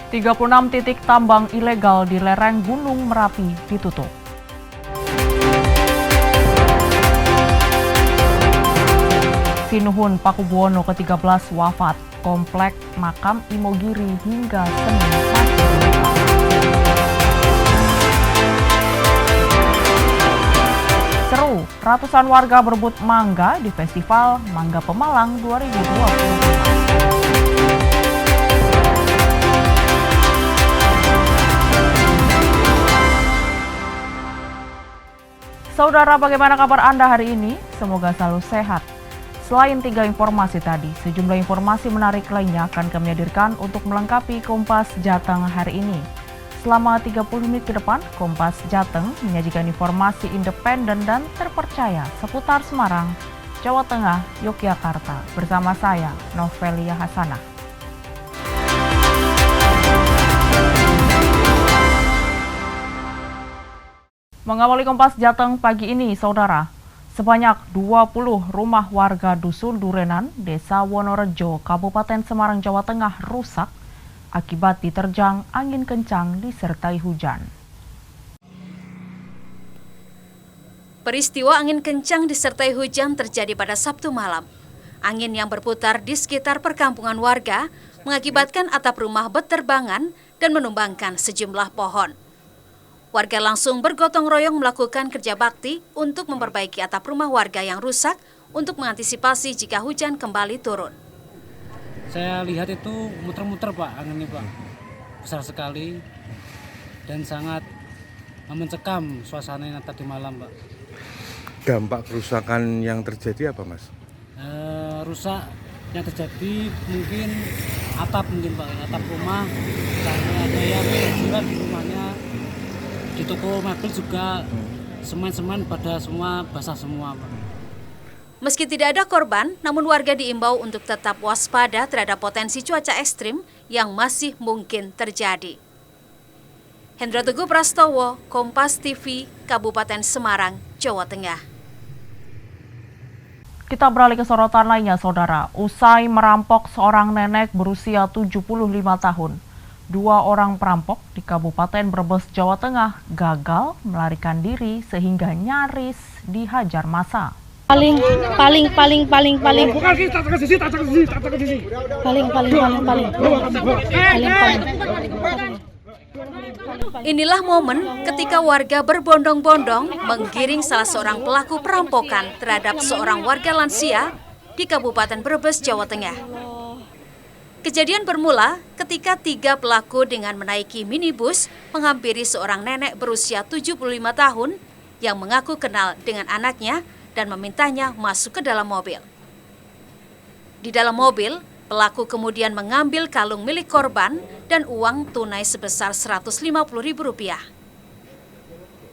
36 titik tambang ilegal di lereng Gunung Merapi ditutup. Sinuhun Pakubuwono ke-13 wafat, komplek makam Imogiri hingga Senin masih dibuka. Seru, ratusan warga berebut mangga di Festival Mangga Pemalang 2025. Saudara, bagaimana kabar Anda hari ini? Semoga selalu sehat. Selain 3 informasi tadi, sejumlah informasi menarik lainnya akan kami hadirkan untuk melengkapi Kompas Jateng hari ini. Selama 30 menit ke depan, Kompas Jateng menyajikan informasi independen dan terpercaya seputar Semarang, Jawa Tengah, Yogyakarta. Bersama saya, Novelia Hasanah. Mengawali Kompas Jateng pagi ini, saudara, sebanyak 20 rumah warga Dusun Durenan, Desa Wonorejo, Kabupaten Semarang, Jawa Tengah rusak akibat diterjang angin kencang disertai hujan. Peristiwa angin kencang disertai hujan terjadi pada Sabtu malam. Angin yang berputar di sekitar perkampungan warga mengakibatkan atap rumah berterbangan dan menumbangkan sejumlah pohon. Warga langsung bergotong royong melakukan kerja bakti untuk memperbaiki atap rumah warga yang rusak untuk mengantisipasi jika hujan kembali turun. Saya lihat itu muter-muter Pak, angin ini Pak. Besar sekali dan sangat mencekam suasana tadi malam Pak. Dampak kerusakan yang terjadi apa Mas? Rusak yang terjadi mungkin atap Pak, atap rumah. Karena ada yang terjirat di rumahnya. Di toko mebel juga semen-semen pada semua basah semua Pak. Meski tidak ada korban, namun warga diimbau untuk tetap waspada terhadap potensi cuaca ekstrim yang masih mungkin terjadi. Hendra Teguh Prastowo, Kompas TV, Kabupaten Semarang, Jawa Tengah. Kita beralih ke sorotan lainnya, saudara. Usai merampok seorang nenek berusia 75 tahun, 2 orang perampok di Kabupaten Brebes, Jawa Tengah gagal melarikan diri sehingga nyaris dihajar massa. Paling. Inilah momen ketika warga berbondong-bondong menggiring salah seorang pelaku perampokan terhadap seorang warga lansia di Kabupaten Brebes, Jawa Tengah. Kejadian bermula ketika 3 pelaku dengan menaiki minibus menghampiri seorang nenek berusia 75 tahun yang mengaku kenal dengan anaknya dan memintanya masuk ke dalam mobil. Di dalam mobil, pelaku kemudian mengambil kalung milik korban dan uang tunai sebesar Rp150.000.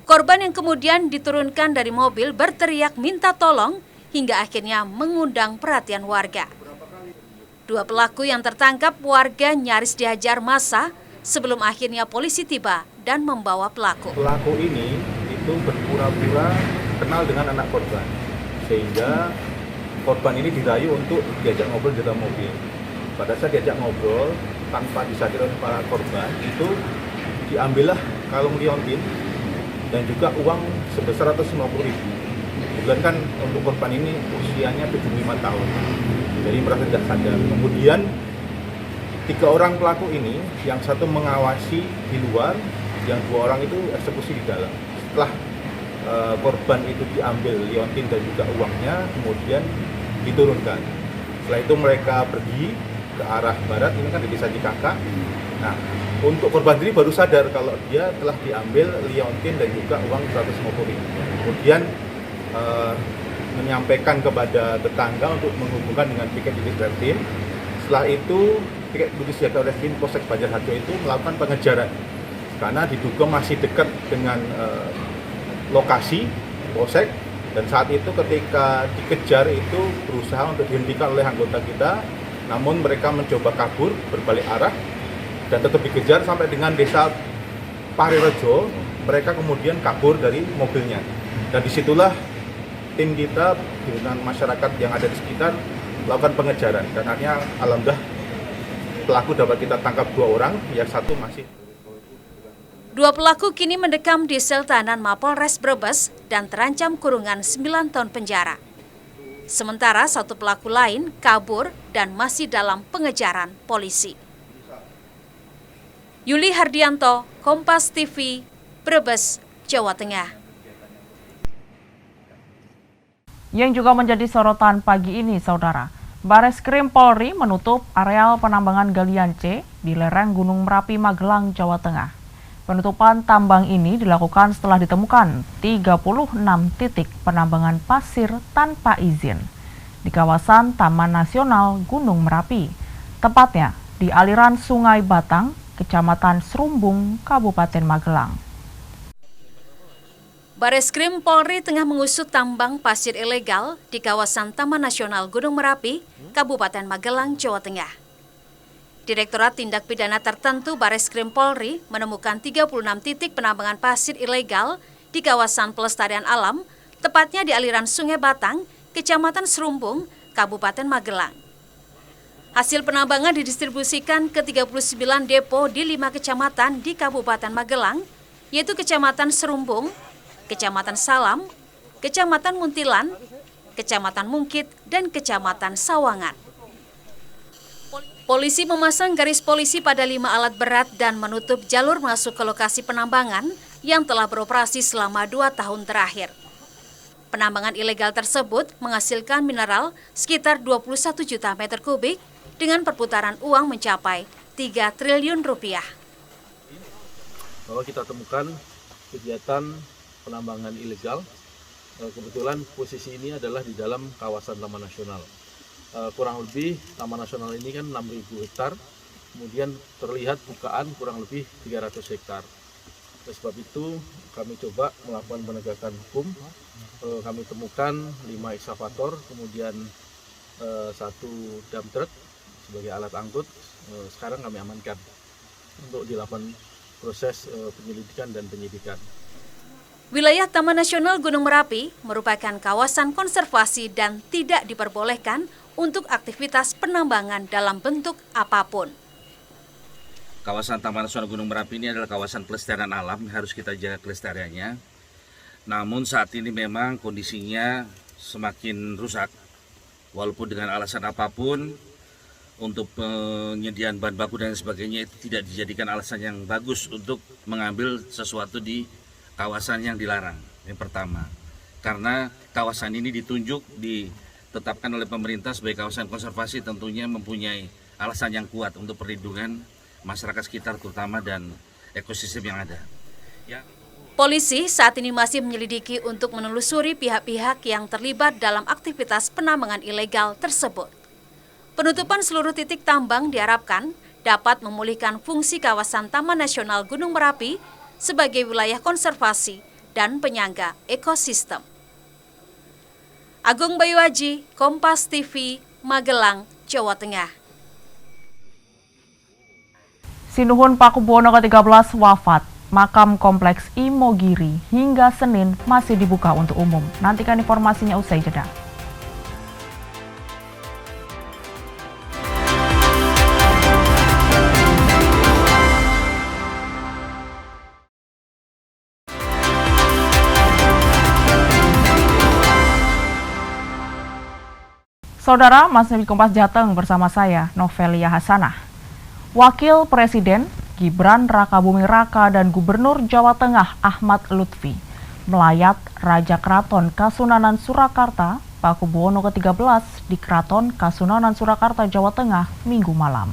Korban yang kemudian diturunkan dari mobil berteriak minta tolong hingga akhirnya mengundang perhatian warga. 2 pelaku yang tertangkap warga nyaris dihajar massa sebelum akhirnya polisi tiba dan membawa pelaku. Pelaku ini itu berpura-pura kenal dengan anak korban, sehingga korban ini dirayu untuk diajak ngobrol di dalam mobil. Pada saat diajak ngobrol, tanpa disadari oleh para korban, itu diambillah kalung liontin dan juga uang sebesar Rp150.000. Kemudian kan untuk korban ini usianya 75 tahun. Jadi merasa tidak sadar. Kemudian 3 orang pelaku ini, yang satu mengawasi di luar, yang 2 orang itu eksekusi di dalam. Setelah korban itu diambil liontin dan juga uangnya, kemudian diturunkan. Setelah itu mereka pergi ke arah barat, ini kan di desa Cikaka. Nah, untuk korban sendiri baru sadar kalau dia telah diambil liontin dan juga uang Rp150.000. Kemudian menyampaikan kepada tetangga untuk menghubungkan dengan piket unit Reskrim. Setelah itu, piket unit siaga Reskrim Polsek Banjarharjo itu melakukan pengejaran karena diduga masih dekat dengan lokasi Polsek, dan saat itu ketika dikejar itu berusaha untuk dihentikan oleh anggota kita, namun mereka mencoba kabur berbalik arah dan tetap dikejar sampai dengan desa Parirejo. Mereka kemudian kabur dari mobilnya, dan disitulah tim kita dengan masyarakat yang ada di sekitar melakukan pengejaran, dan akhirnya alhamdulillah pelaku dapat kita tangkap 2 orang, yang 1 masih. 2 pelaku kini mendekam di sel tahanan Mapolres Brebes dan terancam kurungan 9 tahun penjara. Sementara 1 pelaku lain kabur dan masih dalam pengejaran polisi. Yuli Hardianto, Kompas TV, Brebes, Jawa Tengah. Yang juga menjadi sorotan pagi ini, Saudara, Bareskrim Polri menutup areal penambangan galian C di lereng Gunung Merapi, Magelang, Jawa Tengah. Penutupan tambang ini dilakukan setelah ditemukan 36 titik penambangan pasir tanpa izin di kawasan Taman Nasional Gunung Merapi, tepatnya di aliran Sungai Batang, Kecamatan Serumbung, Kabupaten Magelang. Bareskrim Polri tengah mengusut tambang pasir ilegal di kawasan Taman Nasional Gunung Merapi, Kabupaten Magelang, Jawa Tengah. Direktorat Tindak Pidana Tertentu Bareskrim Polri menemukan 36 titik penambangan pasir ilegal di kawasan pelestarian alam, tepatnya di aliran Sungai Batang, Kecamatan Serumbung, Kabupaten Magelang. Hasil penambangan didistribusikan ke 39 depo di 5 kecamatan di Kabupaten Magelang, yaitu Kecamatan Serumbung, Kecamatan Salam, Kecamatan Muntilan, Kecamatan Mungkit, dan Kecamatan Sawangan. Polisi memasang garis polisi pada 5 alat berat dan menutup jalur masuk ke lokasi penambangan yang telah beroperasi selama 2 tahun terakhir. Penambangan ilegal tersebut menghasilkan mineral sekitar 21 juta meter kubik dengan perputaran uang mencapai 3 triliun rupiah. Bahwa kita temukan kegiatan penambangan ilegal, kebetulan posisi ini adalah di dalam kawasan Taman Nasional. Kurang lebih Taman Nasional ini kan 6.000 hektar, kemudian terlihat bukaan kurang lebih 300 hektar. Oleh sebab itu kami coba melakukan penegakan hukum. Kami temukan 5 ekskavator, kemudian 1 dump truck sebagai alat angkut. Sekarang kami amankan untuk dilakukan proses penyelidikan dan penyidikan. Wilayah Taman Nasional Gunung Merapi merupakan kawasan konservasi dan tidak diperbolehkan untuk aktivitas penambangan dalam bentuk apapun. Kawasan Taman Nasional Gunung Merapi ini adalah kawasan pelestarian alam, harus kita jaga kelestariannya. Namun saat ini memang kondisinya semakin rusak, walaupun dengan alasan apapun untuk penyediaan bahan baku dan sebagainya itu tidak dijadikan alasan yang bagus untuk mengambil sesuatu di kawasan yang dilarang. Yang pertama, karena kawasan ini ditetapkan oleh pemerintah sebagai kawasan konservasi, tentunya mempunyai alasan yang kuat untuk perlindungan masyarakat sekitar terutama dan ekosistem yang ada. Polisi saat ini masih menyelidiki untuk menelusuri pihak-pihak yang terlibat dalam aktivitas penambangan ilegal tersebut. Penutupan seluruh titik tambang diharapkan dapat memulihkan fungsi kawasan Taman Nasional Gunung Merapi sebagai wilayah konservasi dan penyangga ekosistem. Agung Bayuaji, Kompas TV, Magelang, Jawa Tengah. Sinuhun Pakubuwono ke-13 wafat. Makam Kompleks Imogiri hingga Senin masih dibuka untuk umum. Nantikan informasinya usai jeda. Saudara, masih di Kompas Jateng bersama saya, Novelia Hasanah. Wakil Presiden Gibran Rakabuming Raka dan Gubernur Jawa Tengah Ahmad Lutfi melayat Raja Keraton Kasunanan Surakarta Pakubuwono ke-13 di Keraton Kasunanan Surakarta, Jawa Tengah, Minggu malam.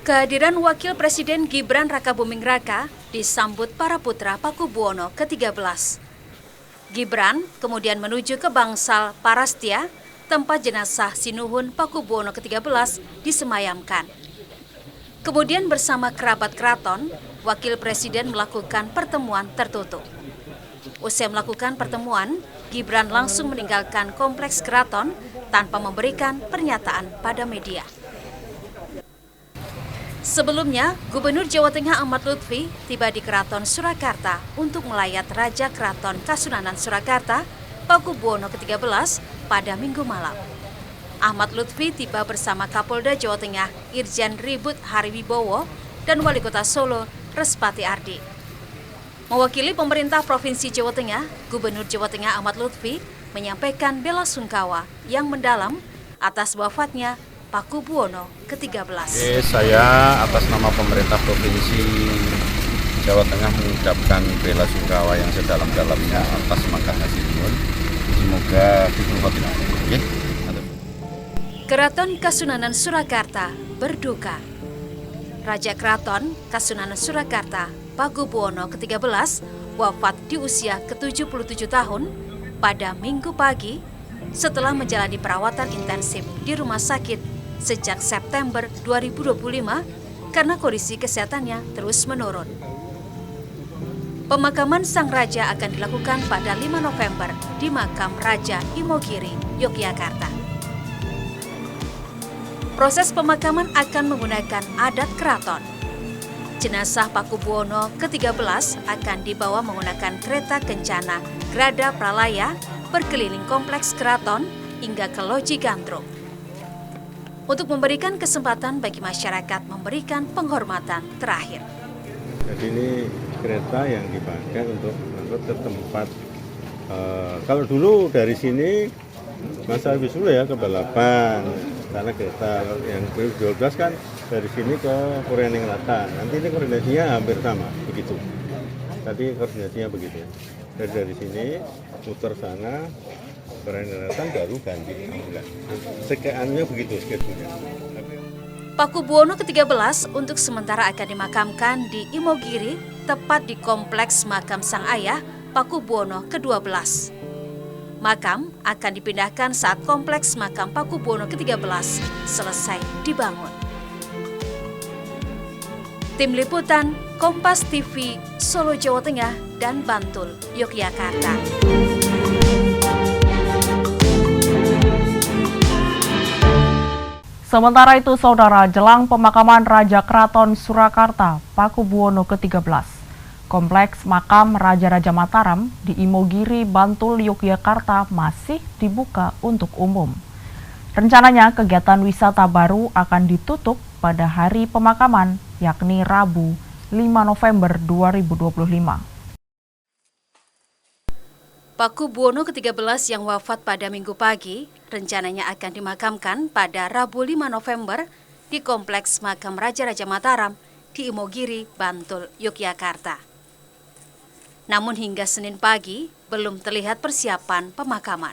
Kehadiran Wakil Presiden Gibran Rakabuming Raka disambut para putra Pakubuwono ke-13. Gibran kemudian menuju ke Bangsal Parastia, tempat jenazah Sinuhun Pakubuwono ke-13 disemayamkan. Kemudian bersama kerabat keraton, Wakil Presiden melakukan pertemuan tertutup. Usai melakukan pertemuan, Gibran langsung meninggalkan kompleks keraton tanpa memberikan pernyataan pada media. Sebelumnya, Gubernur Jawa Tengah Ahmad Lutfi tiba di Keraton Surakarta untuk melayat Raja Keraton Kasunanan Surakarta Pakubuwono ke-13 pada Minggu malam. Ahmad Lutfi tiba bersama Kapolda Jawa Tengah Irjen Ribut Hariwibowo dan Wali Kota Solo Respati Ardi. Mewakili pemerintah Provinsi Jawa Tengah, Gubernur Jawa Tengah Ahmad Lutfi menyampaikan bela sungkawa yang mendalam atas wafatnya Pakubuwono ke-13. Saya atas nama pemerintah Provinsi Jawa Tengah mengucapkan bela sungkawa yang sedalam-dalamnya atas Maka Hasibuan. Semoga diberi khotimah. Oke. Keraton Kasunanan Surakarta berduka. Raja Keraton Kasunanan Surakarta Pakubuwono ke-13 wafat di usia ke-77 tahun pada Minggu pagi setelah menjalani perawatan intensif di rumah sakit sejak September 2025 karena kondisi kesehatannya terus menurun. Pemakaman sang raja akan dilakukan pada 5 November di makam Raja Imogiri, Yogyakarta. Proses pemakaman akan menggunakan adat keraton. Jenazah Pakubuwono ke-13 akan dibawa menggunakan kereta kencana Grada Pralaya berkeliling kompleks keraton hingga ke Loji Gandrung. Untuk memberikan kesempatan bagi masyarakat memberikan penghormatan terakhir. Jadi ini kereta yang dipakai untuk mengangkut ke tempat. Kalau dulu dari sini masa Wisnu ya ke Balapan, karena kereta yang 12 kan dari sini ke Purwokerto. Nanti ini koordinasinya hampir sama, begitu. Tadi koordinasinya begitu. Dari sini muter sana, Purwokerto baru ganti ambulan. Sekeannya begitu schedule-nya. Pakubuwono ke-13 untuk sementara akan dimakamkan di Imogiri, tepat di kompleks makam sang ayah Pakubuwono ke-12. Makam akan dipindahkan saat kompleks makam Pakubuwono ke-13 selesai dibangun. Tim Liputan Kompas TV, Solo, Jawa Tengah dan Bantul, Yogyakarta. Sementara itu, saudara, jelang pemakaman Raja Keraton Surakarta Pakubuwono ke-13, Kompleks Makam Raja-Raja Mataram di Imogiri, Bantul, Yogyakarta masih dibuka untuk umum. Rencananya kegiatan wisata baru akan ditutup pada hari pemakaman, yakni Rabu 5 November 2025. Pakubuwono ke-13 yang wafat pada Minggu pagi rencananya akan dimakamkan pada Rabu 5 November di Kompleks Makam Raja-Raja Mataram di Imogiri, Bantul, Yogyakarta. Namun hingga Senin pagi belum terlihat persiapan pemakaman.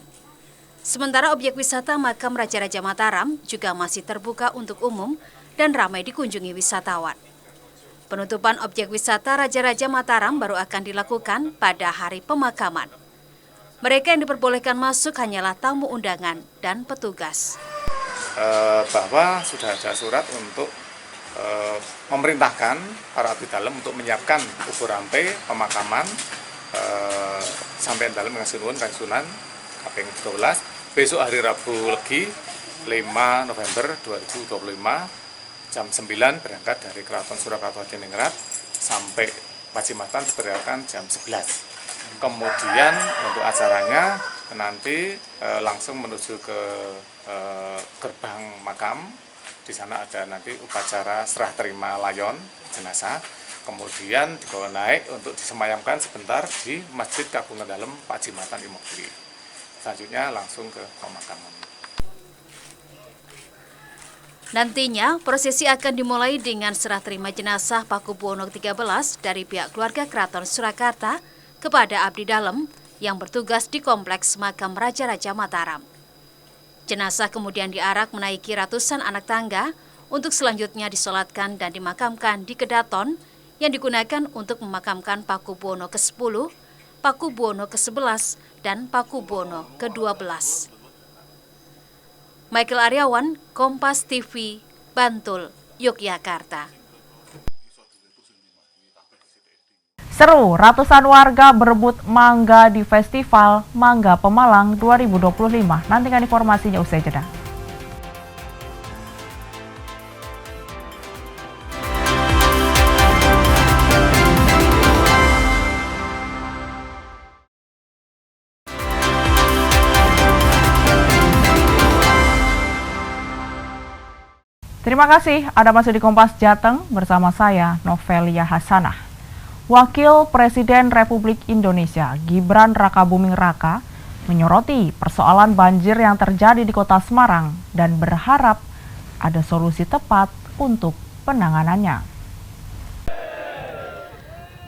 Sementara objek wisata Makam Raja-Raja Mataram juga masih terbuka untuk umum dan ramai dikunjungi wisatawan. Penutupan objek wisata Raja-Raja Mataram baru akan dilakukan pada hari pemakaman. Mereka yang diperbolehkan masuk hanyalah tamu undangan dan petugas. Bahwa sudah ada surat untuk memerintahkan para abdi dalam untuk menyiapkan kubur rampe pemakaman sampai dalam Ngasunuhun Kansunan kaping 12 besok hari Rabu Legi 5 November 2025 jam 9 berangkat dari Keraton Surakarta Hadiningrat sampai Pacimatan diperkirakan jam 11. Kemudian untuk acaranya nanti langsung menuju ke gerbang makam. Di sana ada nanti upacara serah terima layon jenazah, kemudian dibawa naik untuk disemayamkan sebentar di Masjid Kagungan Dalem Pacimatan Imogiri. Selanjutnya langsung ke pemakaman. Nantinya prosesi akan dimulai dengan serah terima jenazah Pakubuwono ke-13 dari pihak keluarga Keraton Surakarta kepada abdi dalam yang bertugas di Kompleks Makam Raja-Raja Mataram. Jenazah kemudian diarak menaiki ratusan anak tangga untuk selanjutnya disolatkan dan dimakamkan di Kedaton yang digunakan untuk memakamkan Pakubuwono ke-10, Pakubuwono ke-11, dan Pakubuwono ke-12. Michael Aryawan, Kompas TV, Bantul, Yogyakarta. Seru, ratusan warga berebut mangga di Festival Mangga Pemalang 2025. Nantikan informasinya usai jeda. Terima kasih, Anda masih di Kompas Jateng bersama saya, Novelia Hasanah. Wakil Presiden Republik Indonesia, Gibran Rakabuming Raka, menyoroti persoalan banjir yang terjadi di Kota Semarang dan berharap ada solusi tepat untuk penanganannya.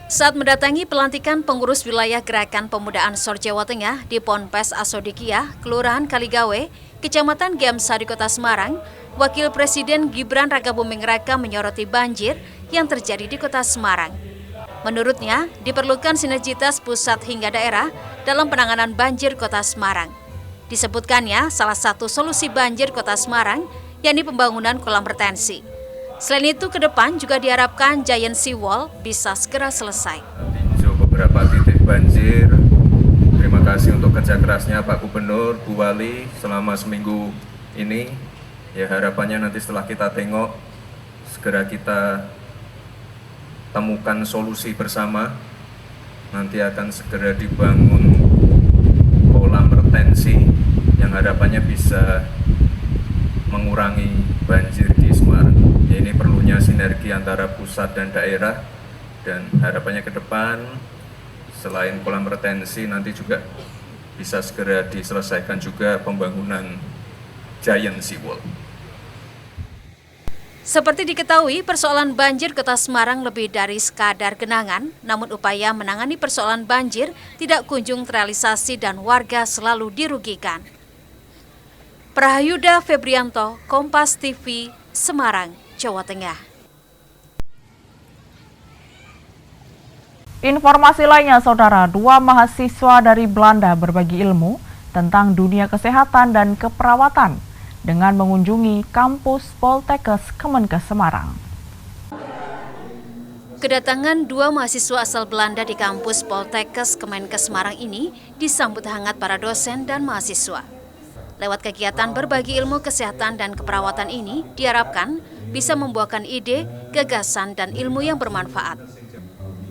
Saat mendatangi pelantikan pengurus wilayah Gerakan Pemuda Ansor Jawa Tengah di Ponpes Asodikiah, Kelurahan Kaligawe, Kecamatan Gemsa di Kota Semarang, Wakil Presiden Gibran Rakabuming Raka menyoroti banjir yang terjadi di Kota Semarang. Menurutnya, diperlukan sinergitas pusat hingga daerah dalam penanganan banjir Kota Semarang. Disebutkannya salah satu solusi banjir Kota Semarang, yakni pembangunan kolam retensi. Selain itu, ke depan juga diharapkan Giant Sea Wall bisa segera selesai. Di beberapa titik banjir, terima kasih untuk kerja kerasnya Pak Gubernur, Bu Wali selama seminggu ini. Ya, harapannya nanti setelah kita tengok, segera kita temukan solusi bersama. Nanti akan segera dibangun kolam retensi yang harapannya bisa mengurangi banjir di Semarang. Ya, ini perlunya sinergi antara pusat dan daerah, dan harapannya ke depan selain kolam retensi nanti juga bisa segera diselesaikan juga pembangunan Giant Sea Wall. Seperti diketahui, persoalan banjir Kota Semarang lebih dari sekadar genangan, namun upaya menangani persoalan banjir tidak kunjung terrealisasi dan warga selalu dirugikan. Prahayuda Febrianto, Kompas TV, Semarang, Jawa Tengah. Informasi lainnya, Saudara, 2 mahasiswa dari Belanda berbagi ilmu tentang dunia kesehatan dan keperawatan dengan mengunjungi kampus Poltekkes Kemenkes Semarang. Kedatangan 2 mahasiswa asal Belanda di kampus Poltekkes Kemenkes Semarang ini disambut hangat para dosen dan mahasiswa. Lewat kegiatan berbagi ilmu kesehatan dan keperawatan ini diharapkan bisa membuahkan ide, gagasan, dan ilmu yang bermanfaat.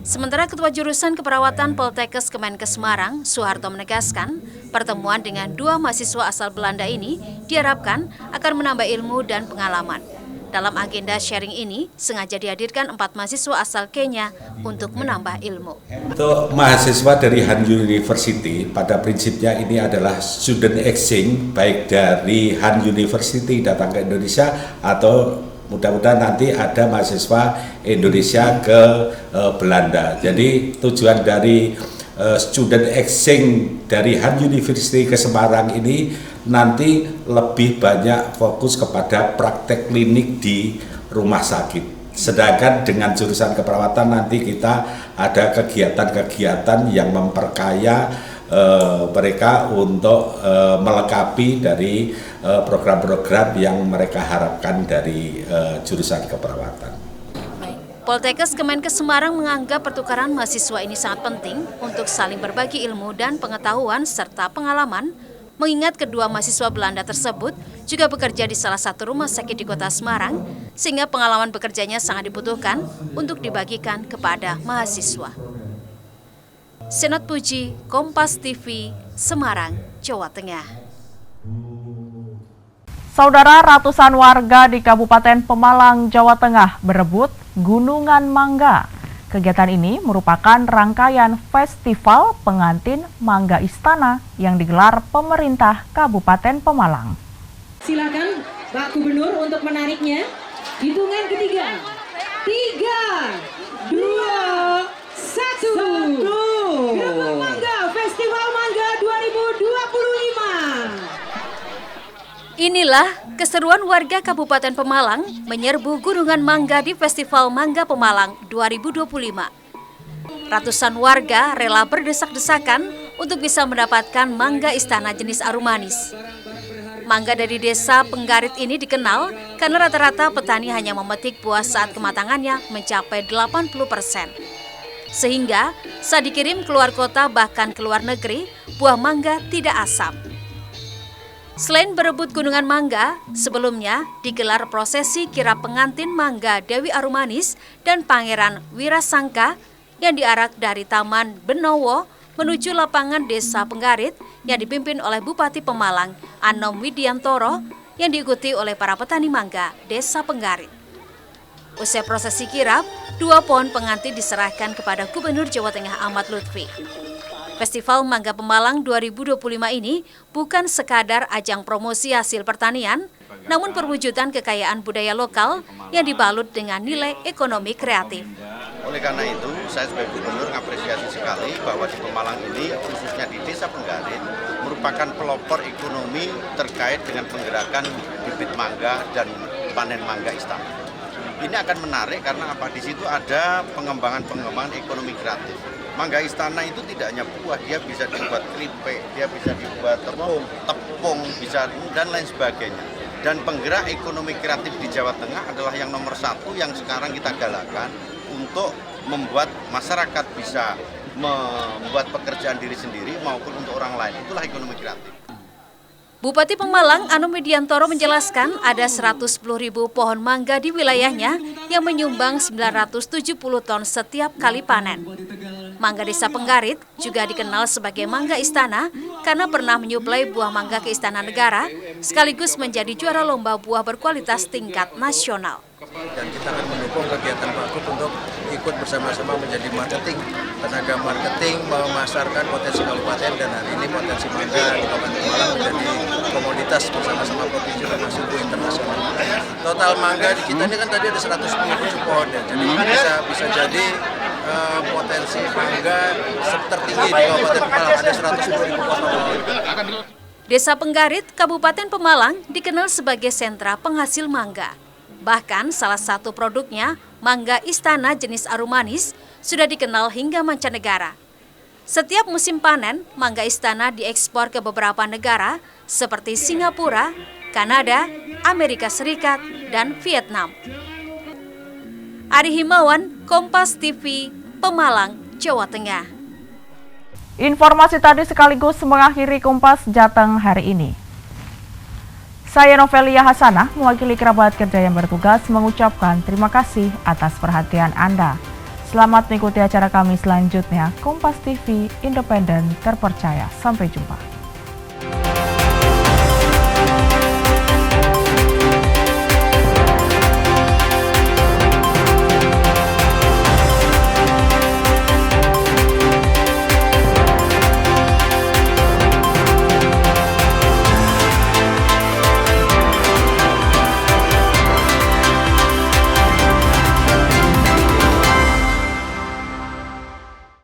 Sementara Ketua Jurusan Keperawatan Poltekkes Kemenkes Semarang, Soeharto, menegaskan pertemuan dengan 2 mahasiswa asal Belanda ini diharapkan akan menambah ilmu dan pengalaman. Dalam agenda sharing ini, sengaja dihadirkan 4 mahasiswa asal Kenya untuk menambah ilmu. Untuk mahasiswa dari Han University, pada prinsipnya ini adalah student exchange, baik dari Han University datang ke Indonesia atau mudah-mudahan nanti ada mahasiswa Indonesia ke Belanda. Jadi tujuan dari student exchange dari Han University ke Semarang ini nanti lebih banyak fokus kepada praktek klinik di rumah sakit. Sedangkan dengan jurusan keperawatan nanti kita ada kegiatan-kegiatan yang memperkaya mereka untuk melengkapi dari program-program yang mereka harapkan dari jurusan keperawatan. Poltekkes Kemenkes Semarang menganggap pertukaran mahasiswa ini sangat penting untuk saling berbagi ilmu dan pengetahuan serta pengalaman, mengingat kedua mahasiswa Belanda tersebut juga bekerja di salah satu rumah sakit di Kota Semarang, sehingga pengalaman bekerjanya sangat dibutuhkan untuk dibagikan kepada mahasiswa. Senot Puji, Kompas TV, Semarang, Jawa Tengah. Saudara, ratusan warga di Kabupaten Pemalang, Jawa Tengah berebut Gunungan Mangga. Kegiatan ini merupakan rangkaian festival pengantin Mangga Istana yang digelar pemerintah Kabupaten Pemalang. Silakan Pak Gubernur untuk menariknya. Hitungan ketiga. 3, 2, 1. Gerbang Mangga Festival Mangga 2025. Inilah keseruan warga Kabupaten Pemalang menyerbu Gunungan Mangga di Festival Mangga Pemalang 2025. Ratusan warga rela berdesak-desakan untuk bisa mendapatkan mangga istana jenis arumanis. Mangga dari desa Penggarit ini dikenal karena rata-rata petani hanya memetik buah saat kematangannya mencapai 80%. Sehingga saat dikirim keluar kota bahkan ke luar negeri, buah mangga tidak asam. Selain berebut Gunungan Mangga, sebelumnya digelar prosesi kirap pengantin Mangga Dewi Arumanis dan Pangeran Wirasangka yang diarak dari Taman Benowo menuju lapangan Desa Penggarit yang dipimpin oleh Bupati Pemalang, Anom Widiantoro, yang diikuti oleh para petani mangga Desa Penggarit. Usai prosesi kirap, 2 pohon pengantin diserahkan kepada Gubernur Jawa Tengah Ahmad Lutfi. Festival Mangga Pemalang 2025 ini bukan sekadar ajang promosi hasil pertanian, namun perwujudan kekayaan budaya lokal yang dibalut dengan nilai ekonomi kreatif. Oleh karena itu, saya sebagai gubernur mengapresiasi sekali bahwa di Pemalang ini, khususnya di Desa Penggarit, merupakan pelopor ekonomi terkait dengan penggerakan bibit mangga dan panen mangga istana. Ini akan menarik karena apa? Di situ ada pengembangan ekonomi kreatif. Mangga istana itu tidak hanya buah, dia bisa dibuat keripik, dia bisa dibuat tepung, bisa dan lain sebagainya. Dan penggerak ekonomi kreatif di Jawa Tengah adalah yang nomor 1 yang sekarang kita galakkan untuk membuat masyarakat bisa membuat pekerjaan diri sendiri maupun untuk orang lain. Itulah ekonomi kreatif. Bupati Pemalang Anom Widiantoro menjelaskan ada 110.000 pohon mangga di wilayahnya yang menyumbang 970 ton setiap kali panen. Mangga Desa Penggarit juga dikenal sebagai mangga istana karena pernah menyuplai buah mangga ke Istana Negara sekaligus menjadi juara lomba buah berkualitas tingkat nasional. Dan kita akan mendukung kegiatan Pak Gub untuk ikut bersama-sama menjadi tenaga marketing memasarkan potensi kabupaten, dan hari ini potensi mangga di Kabupaten Pemalang menjadi komoditas bersama-sama provinsi dan go internasional. Total mangga di kita ini kan tadi ada 110 pohon ya, jadi bisa jadi potensi mangga tertinggi di Kabupaten Pemalang, ada 110.000 pohon. Desa Penggarit, Kabupaten Pemalang dikenal sebagai sentra penghasil mangga. Bahkan salah satu produknya, mangga istana jenis arumanis, sudah dikenal hingga mancanegara. Setiap musim panen, mangga istana diekspor ke beberapa negara seperti Singapura, Kanada, Amerika Serikat, dan Vietnam. Ari Himawan, Kompas TV, Pemalang, Jawa Tengah. Informasi tadi sekaligus mengakhiri Kompas Jateng hari ini. Saya Novelia Hasanah, mewakili kerabat kerja yang bertugas, mengucapkan terima kasih atas perhatian Anda. Selamat mengikuti acara kami selanjutnya. Kompas TV, independen, terpercaya. Sampai jumpa.